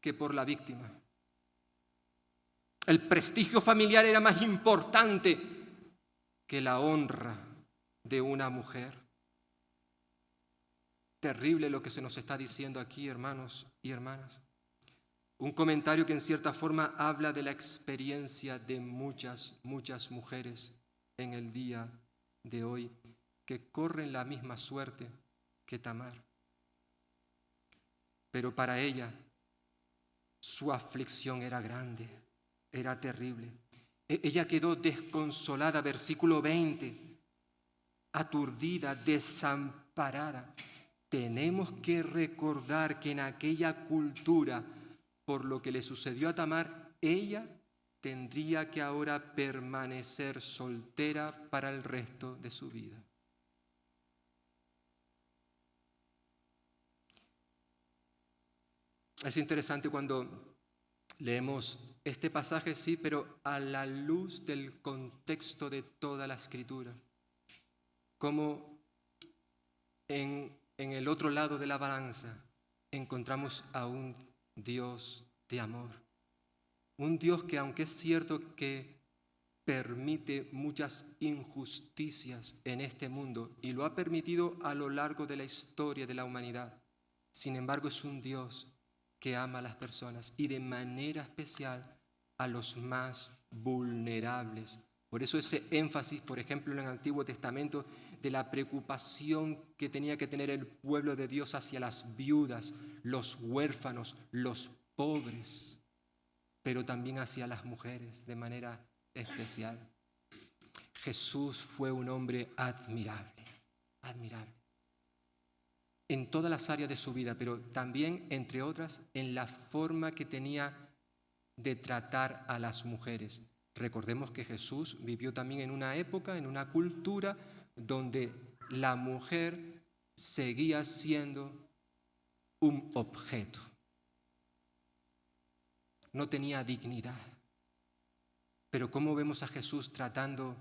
que por la víctima. El prestigio familiar era más importante que la honra de una mujer. Terrible lo que se nos está diciendo aquí, hermanos y hermanas. Un comentario que en cierta forma habla de la experiencia de muchas mujeres en el día de hoy que corren la misma suerte que Tamar. Pero para ella su aflicción era grande, era terrible. Ella quedó desconsolada, versículo 20, aturdida, desamparada. Tenemos que recordar que en aquella cultura, por lo que le sucedió a Tamar, ella tendría que ahora permanecer soltera para el resto de su vida. Es interesante cuando leemos este pasaje, sí, pero a la luz del contexto de toda la Escritura, como en el otro lado de la balanza encontramos a un Dios de amor. Un Dios que, aunque es cierto que permite muchas injusticias en este mundo y lo ha permitido a lo largo de la historia de la humanidad, sin embargo es un Dios que ama a las personas y de manera especial a los más vulnerables. Por eso ese énfasis, por ejemplo, en el Antiguo Testamento, de la preocupación que tenía que tener el pueblo de Dios hacia las viudas, los huérfanos, los pobres, pero también hacia las mujeres de manera especial. Jesús fue un hombre admirable, admirable, en todas las áreas de su vida, pero también, entre otras, en la forma que tenía de tratar a las mujeres. Recordemos que Jesús vivió también en una época, en una cultura donde la mujer seguía siendo un objeto. No tenía dignidad. Pero ¿cómo vemos a Jesús tratando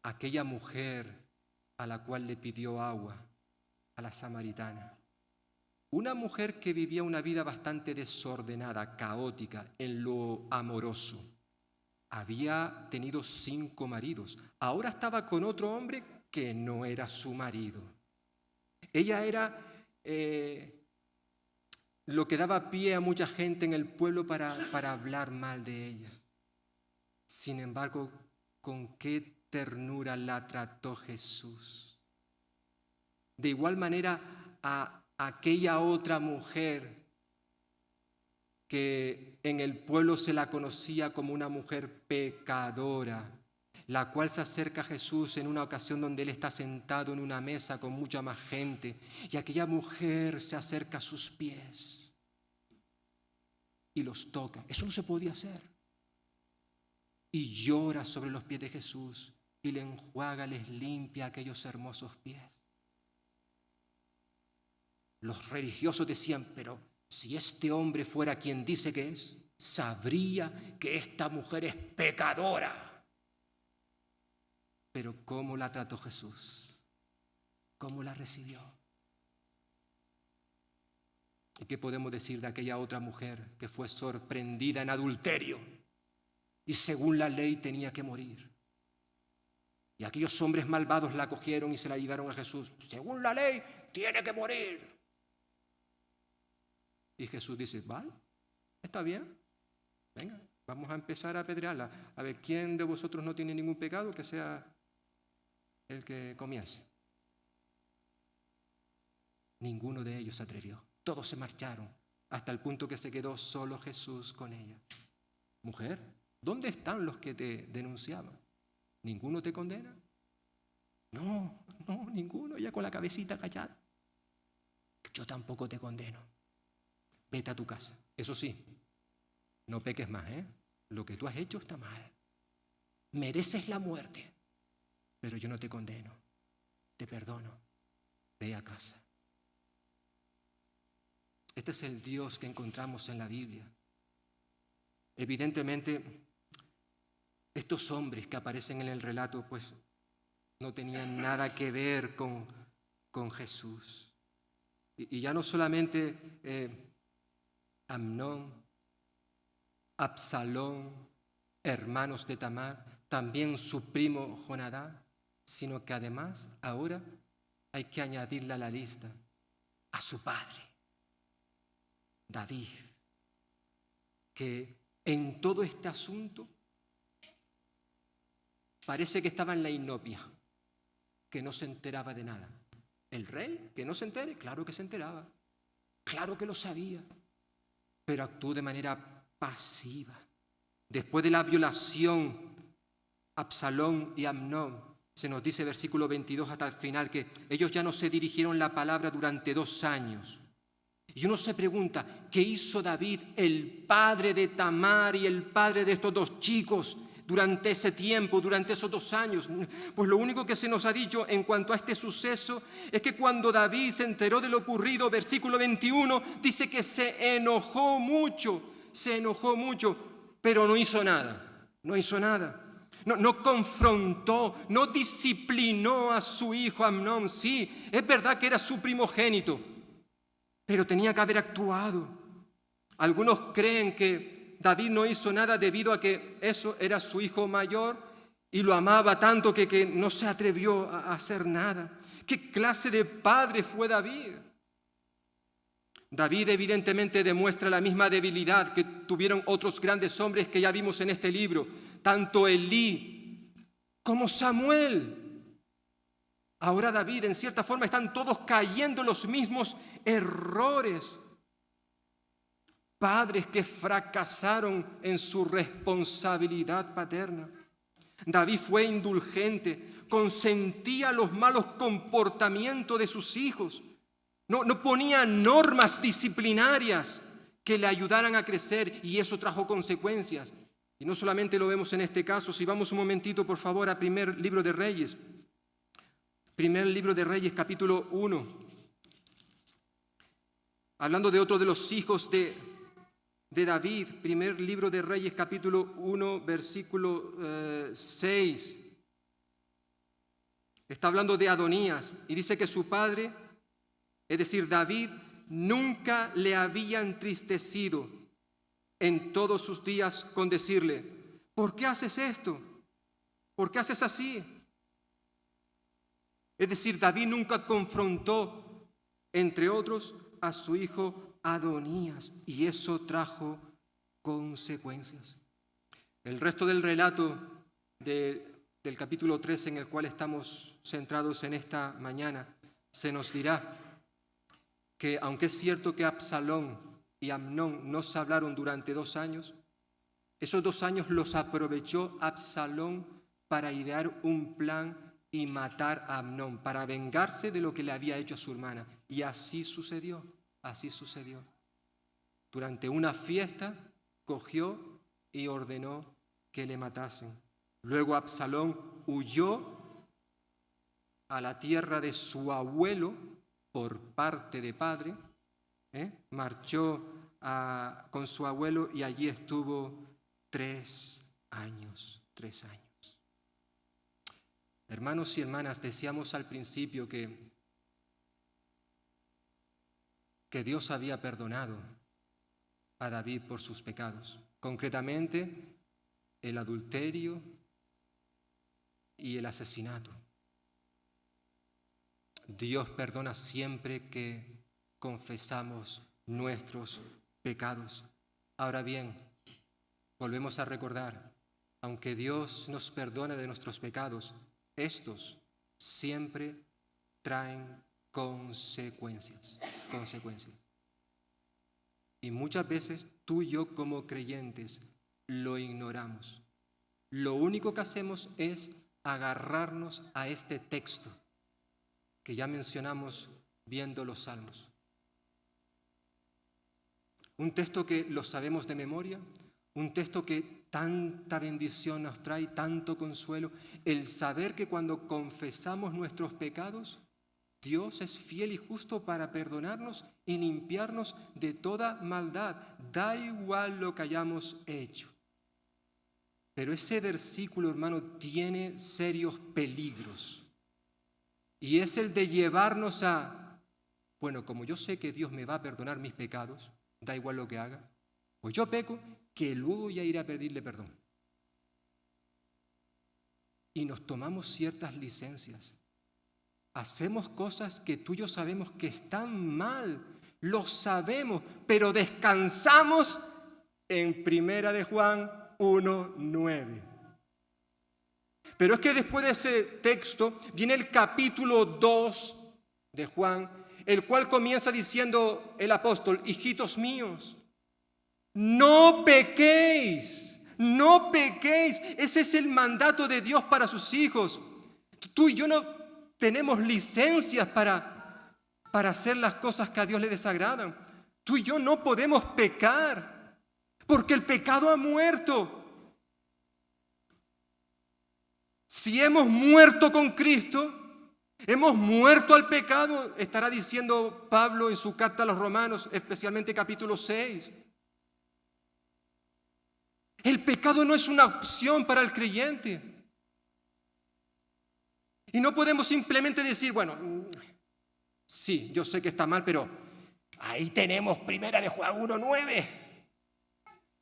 a aquella mujer a la cual le pidió agua, a la samaritana? Una mujer que vivía una vida bastante desordenada, caótica, en lo amoroso. Había tenido 5 maridos. Ahora estaba con otro hombre que no era su marido. Ella era lo que daba pie a mucha gente en el pueblo para hablar mal de ella. Sin embargo, con qué ternura la trató Jesús. De igual manera a aquella otra mujer que en el pueblo se la conocía como una mujer pecadora, la cual se acerca a Jesús en una ocasión donde Él está sentado en una mesa con mucha más gente, y aquella mujer se acerca a sus pies y los toca. Eso no se podía hacer. Y llora sobre los pies de Jesús y le enjuaga, les limpia aquellos hermosos pies. Los religiosos decían, pero si este hombre fuera quien dice que es, sabría que esta mujer es pecadora. Pero ¿cómo la trató Jesús? ¿Cómo la recibió? ¿Y qué podemos decir de aquella otra mujer que fue sorprendida en adulterio y según la ley tenía que morir? Y aquellos hombres malvados la cogieron y se la llevaron a Jesús. Según la ley, tiene que morir. Y Jesús dice, vale, está bien, venga, vamos a empezar a apedrearla. A ver, ¿quién de vosotros no tiene ningún pecado? Que sea el que comience. Ninguno de ellos se atrevió. Todos se marcharon hasta el punto que se quedó solo Jesús con ella. Mujer, ¿dónde están los que te denunciaban? ¿Ninguno te condena? No, ninguno, ya con la cabecita callada. Yo tampoco te condeno. Vete a tu casa. Eso sí, no peques más, ¿eh? Lo que tú has hecho está mal. Mereces la muerte, pero yo no te condeno. Te perdono. Ve a casa. Este es el Dios que encontramos en la Biblia. Evidentemente, estos hombres que aparecen en el relato, pues, no tenían nada que ver con Jesús. Y ya no solamente Amnón, Absalón, hermanos de Tamar, también su primo Jonadá, sino que además ahora hay que añadirle a la lista a su padre, David, que en todo este asunto parece que estaba en la inopia, que no se enteraba de nada. El rey, que no se entere, claro que se enteraba, claro que lo sabía, pero actuó de manera pasiva. Después de la violación, Absalón y Amnón, se nos dice versículo 22 hasta el final que ellos ya no se dirigieron la palabra durante 2 años. Y uno se pregunta, ¿qué hizo David, el padre de Tamar y el padre de estos 2 chicos durante ese tiempo, durante esos 2 años? Pues lo único que se nos ha dicho en cuanto a este suceso es que cuando David se enteró de lo ocurrido, versículo 21, dice que se enojó mucho, pero no hizo nada, No confrontó, no disciplinó a su hijo Amnón. Sí, es verdad que era su primogénito, pero tenía que haber actuado. Algunos creen que David no hizo nada debido a que eso era su hijo mayor y lo amaba tanto que no se atrevió a hacer nada. ¿Qué clase de padre fue David? David evidentemente demuestra la misma debilidad que tuvieron otros grandes hombres que ya vimos en este libro, tanto Elí como Samuel. Ahora David, en cierta forma, están todos cayendo en los mismos errores. Padres que fracasaron en su responsabilidad paterna. David fue indulgente, consentía los malos comportamientos de sus hijos. No ponía normas disciplinarias que le ayudaran a crecer y eso trajo consecuencias. Y no solamente lo vemos en este caso, si vamos un momentito por favor a primer libro de Reyes. Primer libro de Reyes, capítulo 1. Hablando de otro de los hijos de David, primer libro de Reyes, capítulo 1, versículo 6. Está hablando de Adonías y dice que su padre, es decir, David, nunca le había entristecido en todos sus días con decirle, ¿por qué haces esto? ¿Por qué haces así? Es decir, David nunca confrontó, entre otros, a su hijo Adonías, y eso trajo consecuencias. El resto del relato del capítulo 13 en el cual estamos centrados en esta mañana, se nos dirá que aunque es cierto que Absalón y Amnón no se hablaron durante 2 años, esos 2 años los aprovechó Absalón para idear un plan y matar a Amnón, para vengarse de lo que le había hecho a su hermana. Y así sucedió. Durante una fiesta cogió y ordenó que le matasen. Luego Absalón huyó a la tierra de su abuelo por parte de padre, marchó con su abuelo y allí estuvo 3 años. Hermanos y hermanas, decíamos al principio que Dios había perdonado a David por sus pecados, concretamente el adulterio y el asesinato. Dios perdona siempre que confesamos nuestros pecados. Ahora bien, volvemos a recordar, aunque Dios nos perdone de nuestros pecados, estos siempre traen consecuencias. Y muchas veces tú y yo como creyentes lo ignoramos. Lo único que hacemos es agarrarnos a este texto que ya mencionamos viendo los Salmos. Un texto que lo sabemos de memoria, un texto que tanta bendición nos trae, tanto consuelo. El saber que cuando confesamos nuestros pecados, Dios es fiel y justo para perdonarnos y limpiarnos de toda maldad. Da igual lo que hayamos hecho. Pero ese versículo, hermano, tiene serios peligros. Y es el de llevarnos a, bueno, como yo sé que Dios me va a perdonar mis pecados, da igual lo que haga, pues yo peco, que luego ya iré a pedirle perdón. Y nos tomamos ciertas licencias. Hacemos cosas que tú y yo sabemos que están mal, lo sabemos, pero descansamos en 1 de Juan 1:9. Pero es que después de ese texto viene el capítulo 2 de Juan, el cual comienza diciendo el apóstol: hijitos míos, no pequéis, no pequéis. Ese es el mandato de Dios para sus hijos. Tú y yo no tenemos licencias para hacer las cosas que a Dios le desagradan. Tú y yo no podemos pecar, porque el pecado ha muerto. Si hemos muerto con Cristo, hemos muerto al pecado, estará diciendo Pablo en su carta a los Romanos, especialmente capítulo 6. El pecado no es una opción para el creyente. Y no podemos simplemente decir, bueno, sí, yo sé que está mal, pero ahí tenemos 1 de Juan 1:9.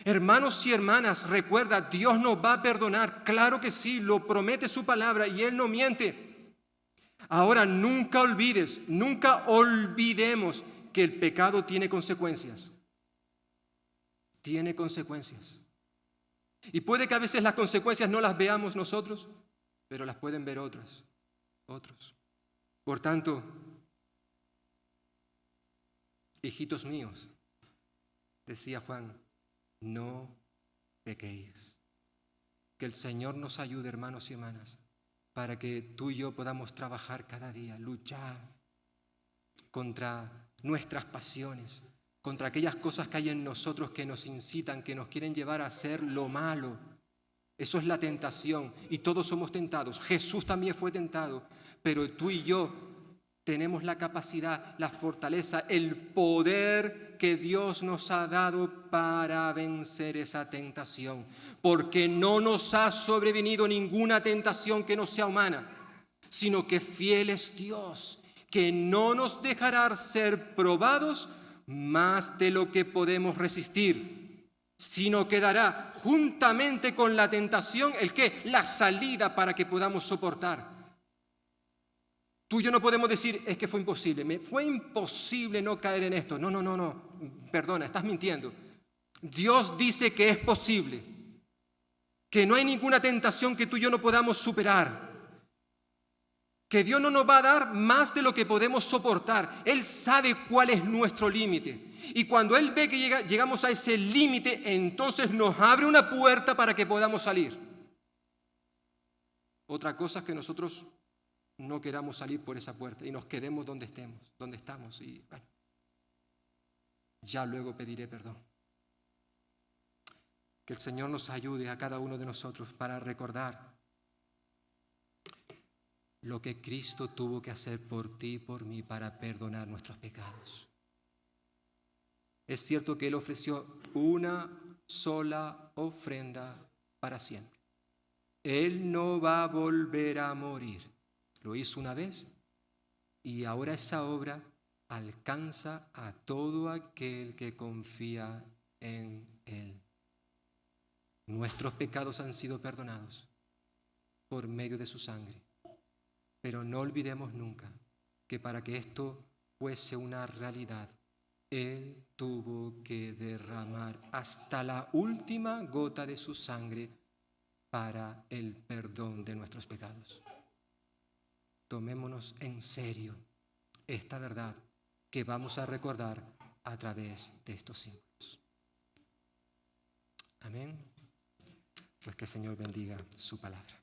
Hermanos y hermanas, recuerda, Dios nos va a perdonar. Claro que sí, lo promete su palabra y Él no miente. Ahora, nunca olvidemos que el pecado tiene consecuencias. Tiene consecuencias. Y puede que a veces las consecuencias no las veamos nosotros, pero las pueden ver otros. Por tanto, hijitos míos, decía Juan, no pequéis. Que el Señor nos ayude, hermanos y hermanas, para que tú y yo podamos trabajar cada día, luchar contra nuestras pasiones, contra aquellas cosas que hay en nosotros que nos incitan, que nos quieren llevar a hacer lo malo. Eso es la tentación y todos somos tentados. Jesús también fue tentado, pero tú y yo tenemos la capacidad, la fortaleza, el poder que Dios nos ha dado para vencer esa tentación, porque no nos ha sobrevenido ninguna tentación que no sea humana, sino que fiel es Dios, que no nos dejará ser probados más de lo que podemos resistir, sino que dará juntamente con la tentación la salida para que podamos soportar. Tú y yo no podemos decir, es que fue imposible, me fue imposible no caer en esto. No, perdona, estás mintiendo. Dios dice que es posible, que no hay ninguna tentación que tú y yo no podamos superar, que Dios no nos va a dar más de lo que podemos soportar. Él sabe cuál es nuestro límite. Y cuando Él ve que llegamos a ese límite, entonces nos abre una puerta para que podamos salir. Otra cosa es que nosotros no queramos salir por esa puerta y nos quedemos donde estamos. Y bueno, ya luego pediré perdón. Que el Señor nos ayude a cada uno de nosotros para recordar lo que Cristo tuvo que hacer por ti y por mí para perdonar nuestros pecados. Es cierto que Él ofreció una sola ofrenda para siempre. Él no va a volver a morir. Lo hizo una vez y ahora esa obra alcanza a todo aquel que confía en Él. Nuestros pecados han sido perdonados por medio de su sangre. Pero no olvidemos nunca que para que esto fuese una realidad, Él tuvo que derramar hasta la última gota de su sangre para el perdón de nuestros pecados. Tomémonos en serio esta verdad que vamos a recordar a través de estos símbolos. Amén. Pues que el Señor bendiga su palabra.